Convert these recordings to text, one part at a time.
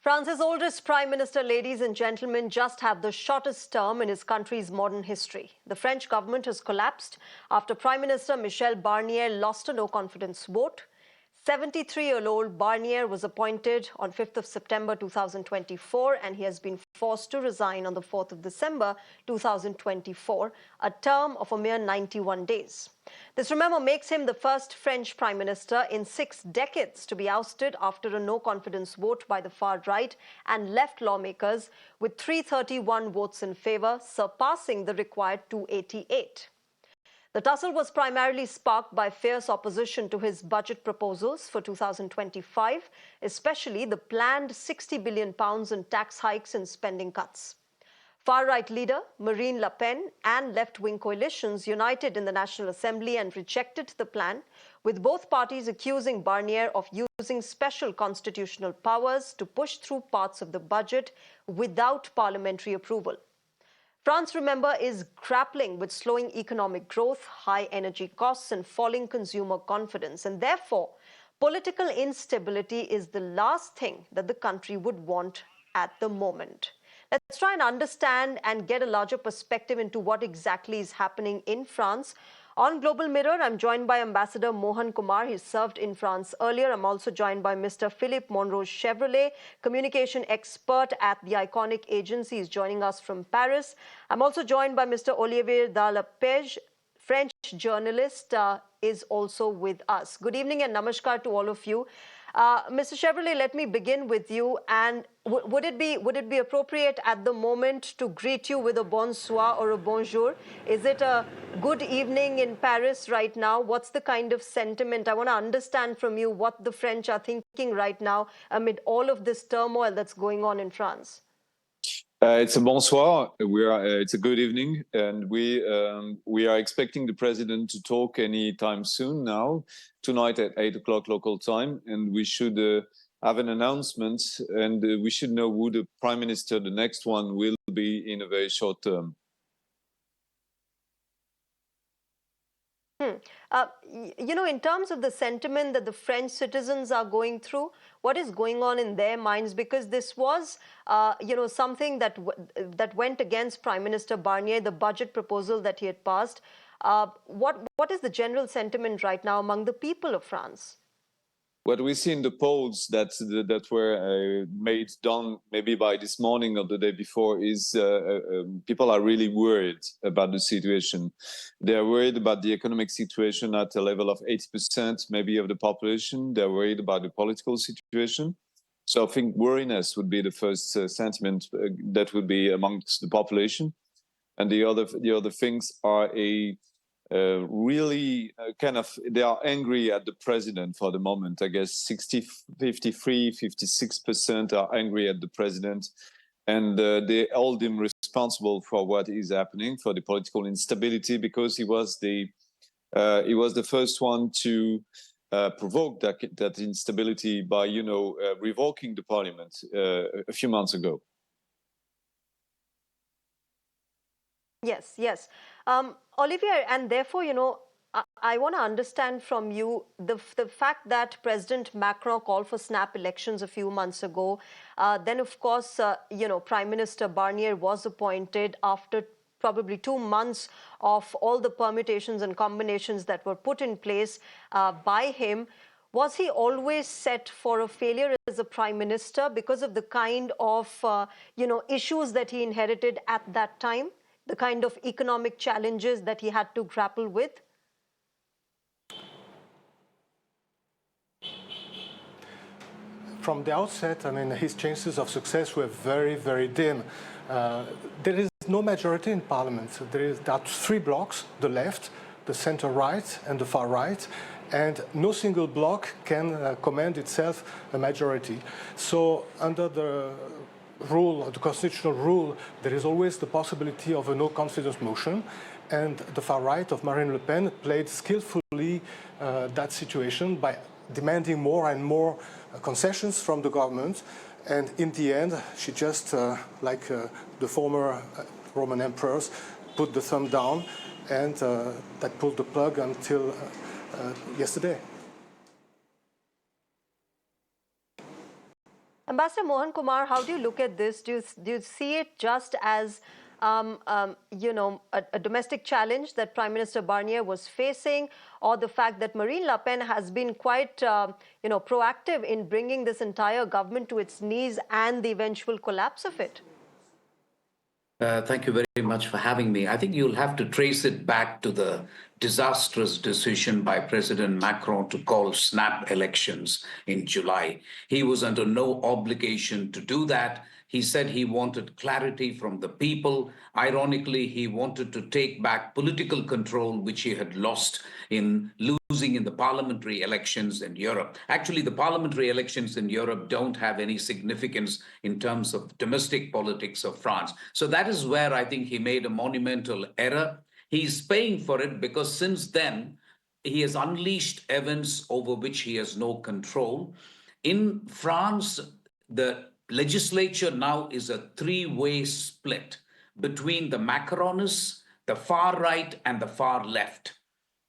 France's oldest prime minister, ladies and gentlemen, just had the shortest term in his country's modern history. The French government has collapsed after Prime Minister Michel Barnier lost a no-confidence vote. 73-year-old Barnier was appointed on 5th of September 2024, and he has been forced to resign on the 4th of December 2024, a term of a mere 91 days. This, remember, makes him the first French prime minister in 6 decades to be ousted after a no-confidence vote by the far right and left lawmakers, with 331 votes in favor, surpassing the required 288. The tussle was primarily sparked by fierce opposition to his budget proposals for 2025, especially the planned £60 billion in tax hikes and spending cuts. Far-right leader Marine Le Pen and left-wing coalitions united in the National Assembly and rejected the plan, with both parties accusing Barnier of using special constitutional powers to push through parts of the budget without parliamentary approval. France, remember, is grappling with slowing economic growth, high energy costs, and falling consumer confidence. And therefore, political instability is the last thing that the country would want at the moment. Let's try and understand and get a larger perspective into what exactly is happening in France. On Global Mirror, I'm joined by Ambassador Mohan Kumar. He served in France earlier. I'm also joined by Mr. Philippe Monroe-Chevrolet, communication expert at the iconic agency. He's joining us from Paris. I'm also joined by Mr. Olivier Dalapege, French journalist, is also with us. Good evening and namaskar to all of you. Mr. Chevrolet, let me begin with you. And would it be appropriate at the moment to greet you with a bonsoir or a bonjour? Is it a good evening in Paris right now? What's the kind of sentiment? I want to understand from you what the French are thinking right now amid all of this turmoil that's going on in France. It's a bonsoir. It's a good evening, and we are expecting the president to talk anytime soon now, tonight at 8 o'clock local time, and we should have an announcement, and we should know who the prime minister, the next one, will be in a very short term. In terms of the sentiment that the French citizens are going through, what is going on in their minds? Because this was, something that went against Prime Minister Barnier, the budget proposal that he had passed. What is the general sentiment right now among the people of France? What we see in the polls that were made done maybe by this morning or the day before is people are really worried about the situation. They're worried about the economic situation at a level of 80% maybe of the population. They're worried about the political situation. So I think worriness would be the first sentiment that would be amongst the population. And the other things are they are angry at the president for the moment. I guess 56% are angry at the president, and they hold him responsible for what is happening, for the political instability, because he was the first one to provoke that instability by revoking the parliament a few months ago. Yes. Olivier, and therefore, I want to understand from you the fact that President Macron called for snap elections a few months ago. Then, of course, Prime Minister Barnier was appointed after probably 2 months of all the permutations and combinations that were put in place by him. Was he always set for a failure as a prime minister because of the kind of, issues that he inherited at that time? The kind of economic challenges that he had to grapple with? From the outset, his chances of success were very, very dim. There is no majority in parliament. There are 3 blocks, the left, the center-right, and the far-right, and no single bloc can command itself a majority. So under the constitutional rule, there is always the possibility of a no-confidence motion, and the far right of Marine Le Pen played skillfully that situation by demanding more and more concessions from the government, and in the end, she just, like the former Roman emperors, put the thumb down, and that pulled the plug until yesterday. Ambassador Mohan Kumar, how do you look at this? Do you see it just as a domestic challenge that Prime Minister Barnier was facing, or the fact that Marine Le Pen has been quite, proactive in bringing this entire government to its knees and the eventual collapse of it? Thank you very much for having me. I think you'll have to trace it back to the disastrous decision by President Macron to call snap elections in July. He was under no obligation to do that. He said he wanted clarity from the people. Ironically, he wanted to take back political control, which he had lost in losing in the parliamentary elections in Europe. Actually, the parliamentary elections in Europe don't have any significance in terms of domestic politics of France. So that is where I think he made a monumental error. He's paying for it because since then, he has unleashed events over which he has no control. In France, the legislature now is a three-way split between the Macronists, the far right, and the far left.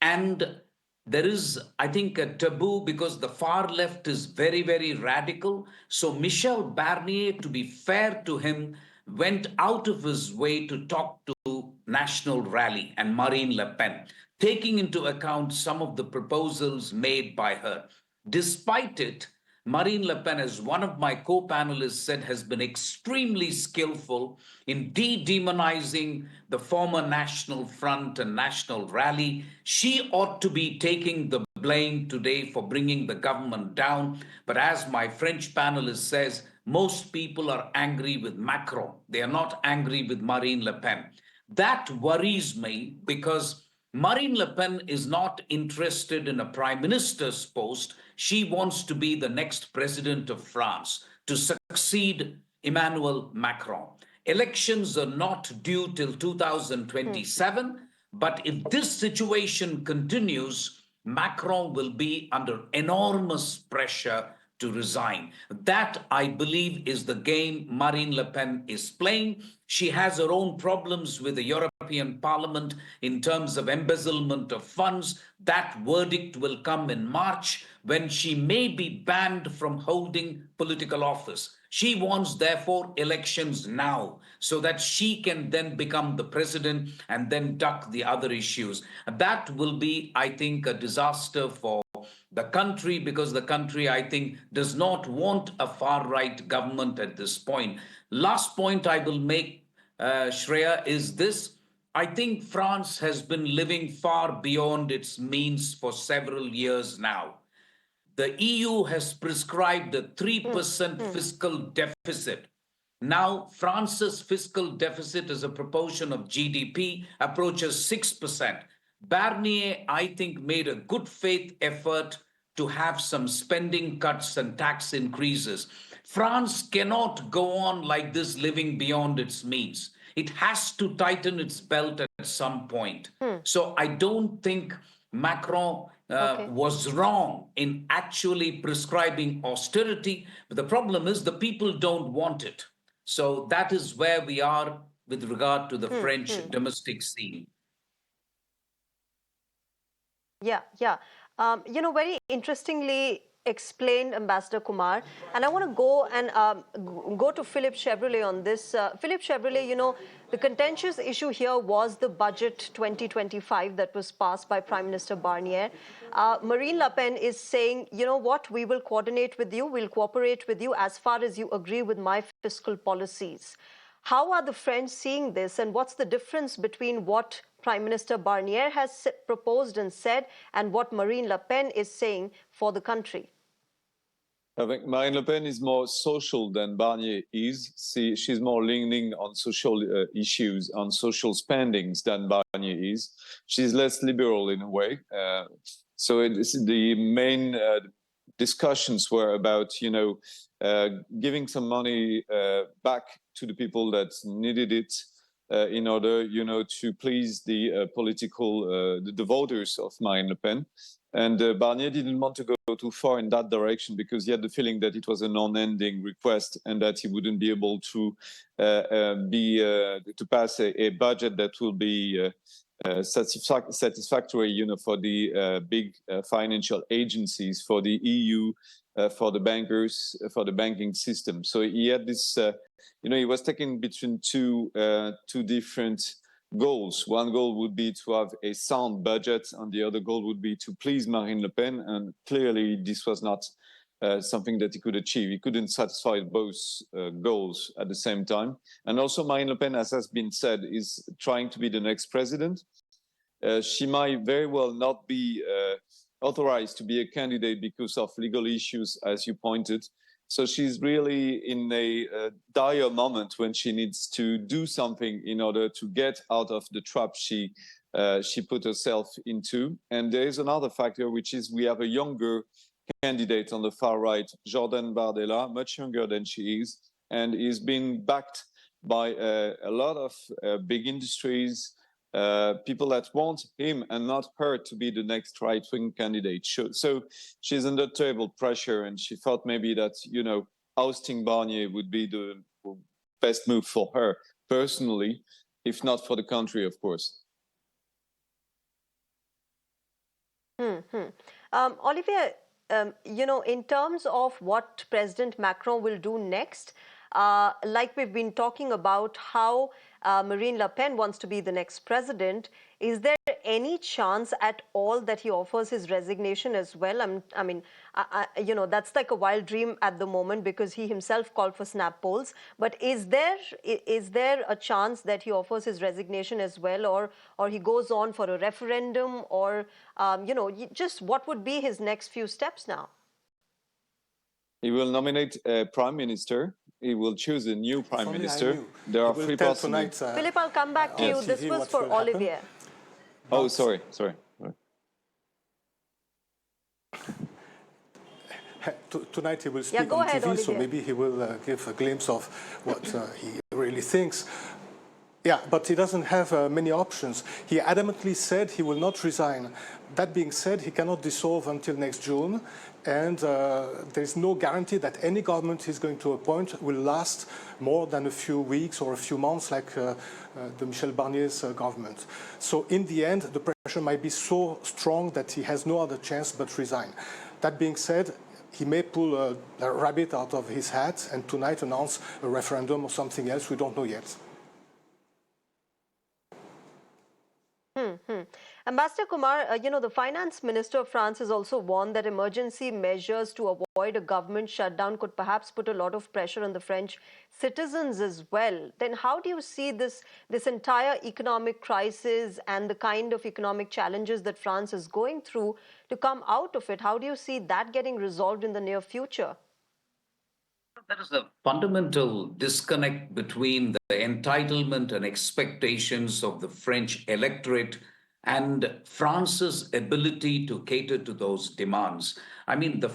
And there is, I think, a taboo because the far left is very, very radical. So Michel Barnier, to be fair to him, went out of his way to talk to National Rally and Marine Le Pen, taking into account some of the proposals made by her. Despite it, Marine Le Pen, as one of my co-panelists said, has been extremely skillful in de-demonizing the former National Front and National Rally. She ought to be taking the blame today for bringing the government down. But as my French panelist says, most people are angry with Macron. They are not angry with Marine Le Pen. That worries me because Marine Le Pen is not interested in a prime minister's post. She wants to be the next president of France to succeed Emmanuel Macron. Elections are not due till 2027, but if this situation continues, Macron will be under enormous pressure to resign. That, I believe, is the game Marine Le Pen is playing. She has her own problems with the European Parliament in terms of embezzlement of funds. That verdict will come in March when she may be banned from holding political office. She wants, therefore, elections now so that she can then become the president and then duck the other issues. That will be, I think, a disaster for the country because the country, I think, does not want a far-right government at this point. Last point I will make, Shreya, is this. I think France has been living far beyond its means for several years now. The EU has prescribed a 3% fiscal deficit. Now, France's fiscal deficit as a proportion of GDP approaches 6%. Barnier, I think, made a good faith effort to have some spending cuts and tax increases. France cannot go on like this, living beyond its means. It has to tighten its belt at some point. So I don't think Macron was wrong in actually prescribing austerity, but the problem is the people don't want it. So that is where we are with regard to the French domestic scene. Yeah, yeah. Very interestingly explained, Ambassador Kumar. And I want to go and go to Philippe Chevrolet on this. Philippe Chevrolet, the contentious issue here was the budget 2025 that was passed by Prime Minister Barnier. Marine Le Pen is saying, you know what, we will coordinate with you, we'll cooperate with you as far as you agree with my fiscal policies. How are the French seeing this, and what's the difference between what Prime Minister Barnier has proposed and said and what Marine Le Pen is saying for the country? I think Marine Le Pen is more social than Barnier is. She's more leaning on social issues, on social spendings than Barnier is. She's less liberal in a way. So the main discussions were about, giving some money back to the people that needed it in order, to please the the voters of Marine Le Pen. And Barnier didn't want to go too far in that direction because he had the feeling that it was a non-ending request and that he wouldn't be able to pass a budget that will be satisfactory, for the big financial agencies, for the EU, for the bankers, for the banking system. So he had this, he was taken between two different goals. One goal would be to have a sound budget, and the other goal would be to please Marine Le Pen. And clearly, this was not something that he could achieve. He couldn't satisfy both goals at the same time. And also, Marine Le Pen, as has been said, is trying to be the next president. She might very well not be authorized to be a candidate because of legal issues, as you pointed. So she's really in a dire moment when she needs to do something in order to get out of the trap she put herself into. And there is another factor, which is we have a younger candidate on the far right, Jordan Bardella, much younger than she is, and is being backed by a lot of big industries, people that want him and not her to be the next right-wing candidate. So she's under terrible pressure, and she thought maybe that, ousting Barnier would be the best move for her personally, if not for the country, of course. Olivier, in terms of what President Macron will do next, like we've been talking about how Marine Le Pen wants to be the next president, is there any chance at all that he offers his resignation as well? I mean, that's like a wild dream at the moment because he himself called for snap polls. But is there a chance that he offers his resignation as well, or he goes on for a referendum, or just what would be his next few steps now? He will nominate a prime minister. He will choose a new prime minister. There are three possibilities. Philip, I'll come back to you. This was for Olivier. Oh, sorry. Tonight he will speak on TV, Olivier. So maybe he will give a glimpse of what he really thinks. Yeah, but he doesn't have many options. He adamantly said he will not resign. That being said, he cannot dissolve until next June, and there is no guarantee that any government he's going to appoint will last more than a few weeks or a few months, like the Michel Barnier's government. So in the end, the pressure might be so strong that he has no other chance but resign. That being said, he may pull a rabbit out of his hat and tonight announce a referendum or something else. We don't know yet. Ambassador Kumar, the finance minister of France has also warned that emergency measures to avoid a government shutdown could perhaps put a lot of pressure on the French citizens as well. Then how do you see this entire economic crisis and the kind of economic challenges that France is going through to come out of it? How do you see that getting resolved in the near future? There is a fundamental disconnect between the entitlement and expectations of the French electorate and France's ability to cater to those demands. I mean, the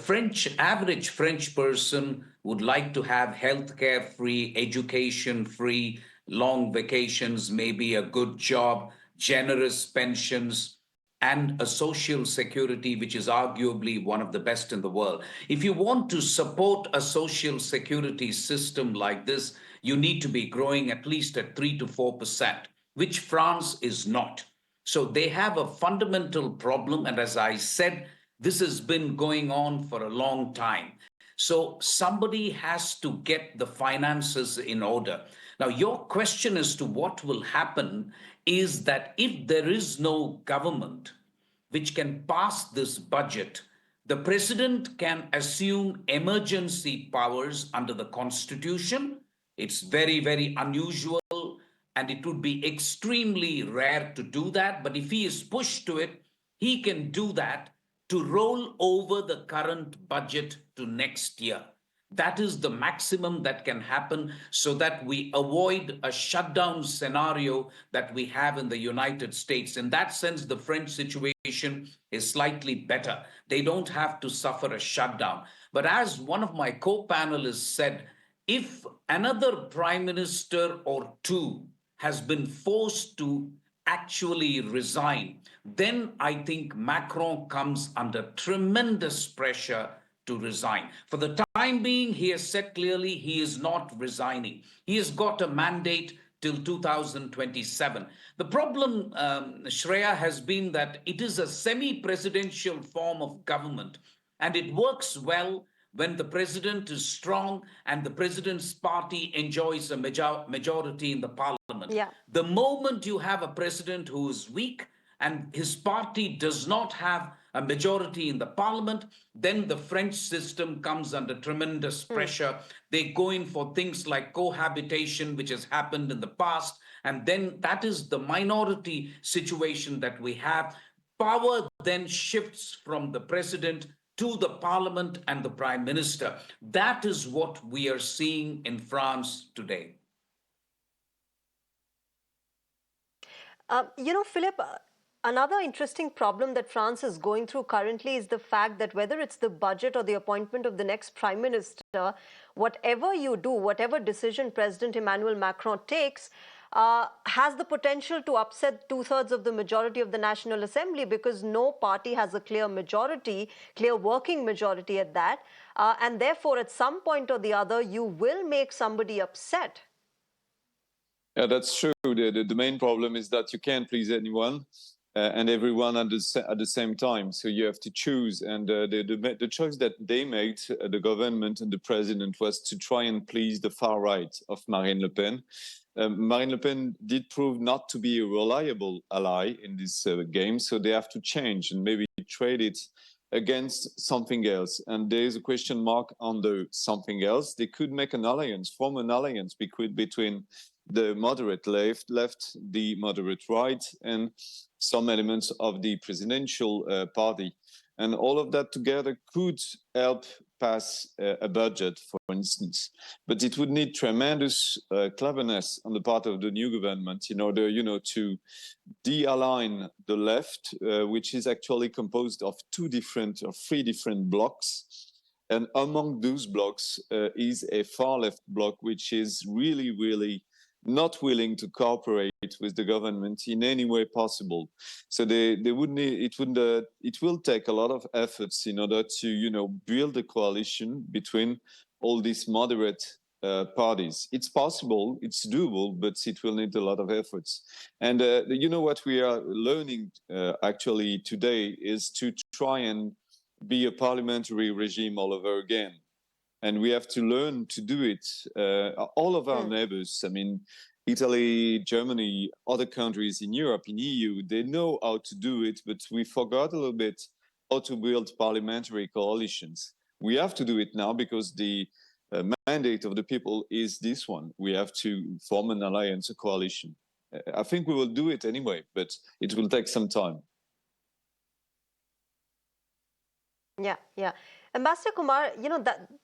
average French person would like to have healthcare free, education free, long vacations, maybe a good job, generous pensions, and a social security which is arguably one of the best in the world. If you want to support a social security system like this, you need to be growing at least at 3 to 4%, which France is not. So they have a fundamental problem. And as I said, this has been going on for a long time. So somebody has to get the finances in order. Now, your question as to what will happen is that if there is no government which can pass this budget, the president can assume emergency powers under the Constitution. It's very, very unusual, and it would be extremely rare to do that. But if he is pushed to it, he can do that to roll over the current budget to next year. That is the maximum that can happen so that we avoid a shutdown scenario that we have in the United States. In that sense, the French situation is slightly better. They don't have to suffer a shutdown. But as one of my co-panelists said, if another prime minister or two has been forced to actually resign, then I think Macron comes under tremendous pressure to resign. For the time being, he has said clearly he is not resigning. He has got a mandate till 2027. The problem, Shreya, has been that it is a semi-presidential form of government, and it works well when the president is strong and the president's party enjoys a majority in the parliament. Yeah. The moment you have a president who is weak and his party does not have a majority in the parliament, then the French system comes under tremendous pressure. They go in for things like cohabitation, which has happened in the past. And then that is the minority situation that we have. Power then shifts from the president to the parliament and the prime minister. That is what we are seeing in France today. Philip, another interesting problem that France is going through currently is the fact that whether it's the budget or the appointment of the next prime minister, whatever you do, whatever decision President Emmanuel Macron takes, has the potential to upset two-thirds of the majority of the National Assembly, because no party has a clear majority, clear working majority at that. And therefore, at some point or the other, you will make somebody upset. Yeah, that's true. The main problem is that you can't please anyone and everyone at the same time. So you have to choose. And the choice that they made, the government and the president, was to try and please the far right of Marine Le Pen. Marine Le Pen did prove not to be a reliable ally in this game, so they have to change and maybe trade it against something else. And there is a question mark on the something else. They could make an alliance, form an alliance between the moderate left, the moderate right, and some elements of the presidential party. And all of that together could help pass a budget, for instance. But it would need tremendous cleverness on the part of the new government in order, to de-align the left, which is actually composed of three different blocks. And among those blocks is a far left bloc, which is really, really not willing to cooperate with the government in any way possible. So it will take a lot of efforts in order to, build a coalition between all these moderate parties. It's possible, it's doable, but it will need a lot of efforts. And what we are learning actually today is to try and be a parliamentary regime all over again. And we have to learn to do it. All of our neighbors, Italy, Germany, other countries in Europe, in EU, they know how to do it, but we forgot a little bit how to build parliamentary coalitions. We have to do it now because the mandate of the people is this one. We have to form an alliance, a coalition. I think we will do it anyway, but it will take some time. Yeah. Ambassador Kumar,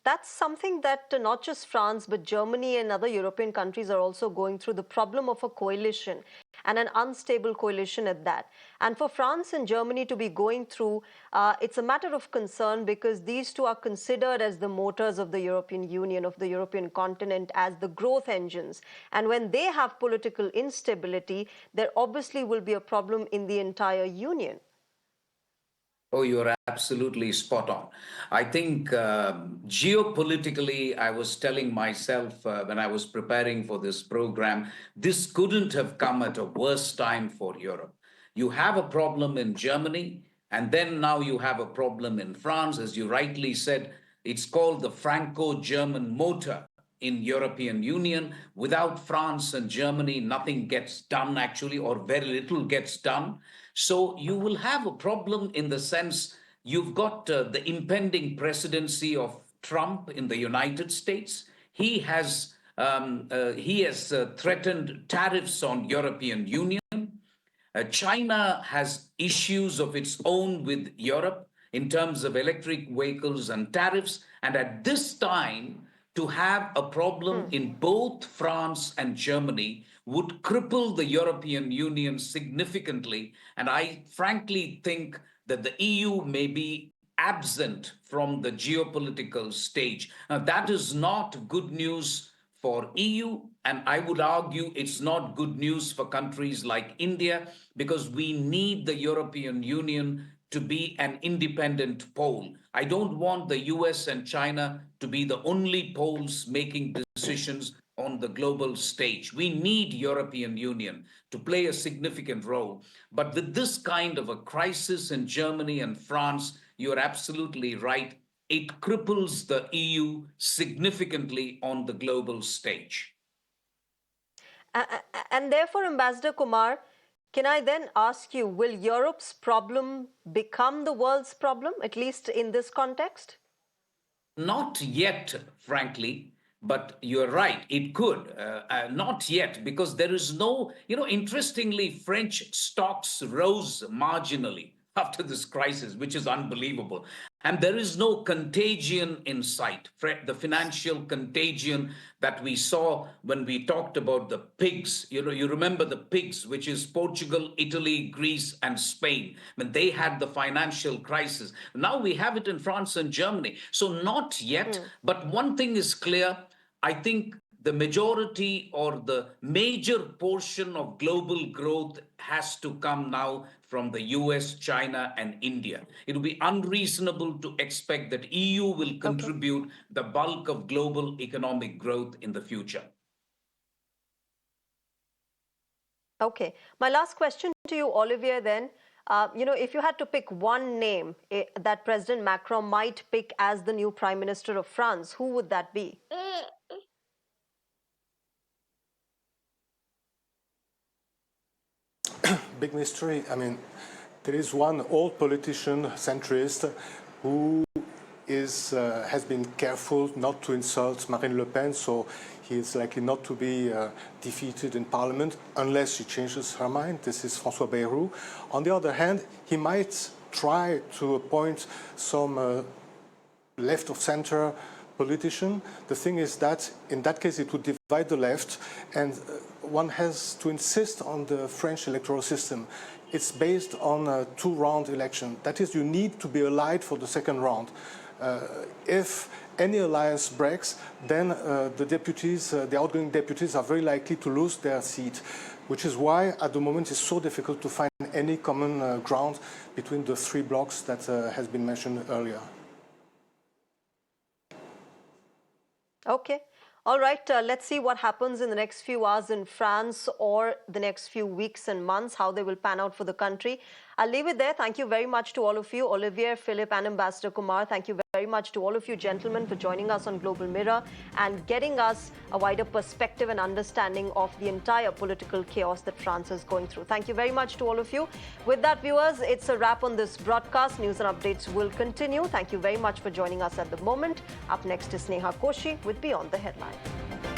that's something that not just France, but Germany and other European countries are also going through, the problem of a coalition, and an unstable coalition at that. And for France and Germany to be going through, it's a matter of concern, because these two are considered as the motors of the European Union, of the European continent, as the growth engines. And when they have political instability, there obviously will be a problem in the entire union. Oh, you're absolutely spot on. I think geopolitically, I was telling myself when I was preparing for this program, this couldn't have come at a worse time for Europe. You have a problem in Germany, and then now you have a problem in France. As you rightly said, it's called the Franco-German motor in European Union. Without France and Germany, nothing gets done actually, or very little gets done. So you will have a problem in the sense you've got the impending presidency of Trump in the United States. He has threatened tariffs on European Union. China has issues of its own with Europe in terms of electric vehicles and tariffs. And at this time, to have a problem in both France and Germany would cripple the European Union significantly. And I frankly think that the EU may be absent from the geopolitical stage. Now, that is not good news for EU, and I would argue it's not good news for countries like India, because we need the European Union to be an independent pole. I don't want the US and China to be the only poles making decisions on the global stage. We need European Union to play a significant role. But with this kind of a crisis in Germany and France, you're absolutely right. It cripples the EU significantly on the global stage. And therefore, Ambassador Kumar, can I then ask you, will Europe's problem become the world's problem, at least in this context? Not yet, frankly, but you're right, it could. Not yet, because there is no, interestingly, French stocks rose marginally after this crisis, which is unbelievable. And there is no contagion in sight. The financial contagion that we saw when we talked about the pigs, you remember the pigs, which is Portugal, Italy, Greece, and Spain, when they had the financial crisis. Now we have it in France and Germany. So not yet, but one thing is clear. I think the majority or the major portion of global growth has to come now from the US, China, and India. It will be unreasonable to expect that EU will contribute the bulk of global economic growth in the future. Okay. My last question to you, Olivier, then. If you had to pick one name that President Macron might pick as the new Prime Minister of France, who would that be? Big mystery. I mean, there is one old politician, centrist, who has been careful not to insult Marine Le Pen, so he is likely not to be defeated in Parliament unless she changes her mind. This is François Bayrou. On the other hand, he might try to appoint some left of center politician. The thing is that in that case it would divide the left, and one has to insist on the French electoral system. It's based on a two-round election. That is, you need to be allied for the second round. If any alliance breaks, then the outgoing deputies are very likely to lose their seat, which is why at the moment it's so difficult to find any common ground between the three blocs that has been mentioned earlier. Okay. All right. Let's see what happens in the next few hours in France or the next few weeks and months, how they will pan out for the country. I'll leave it there. Thank you very much to all of you, Olivier, Philip, and Ambassador Kumar. Thank you very much to all of you gentlemen for joining us on Global Mirror and getting us a wider perspective and understanding of the entire political chaos that France is going through. Thank you very much to all of you. With that, viewers, it's a wrap on this broadcast. News and updates will continue. Thank you very much for joining us at the moment. Up next is Sneha Koshi with Beyond the Headline.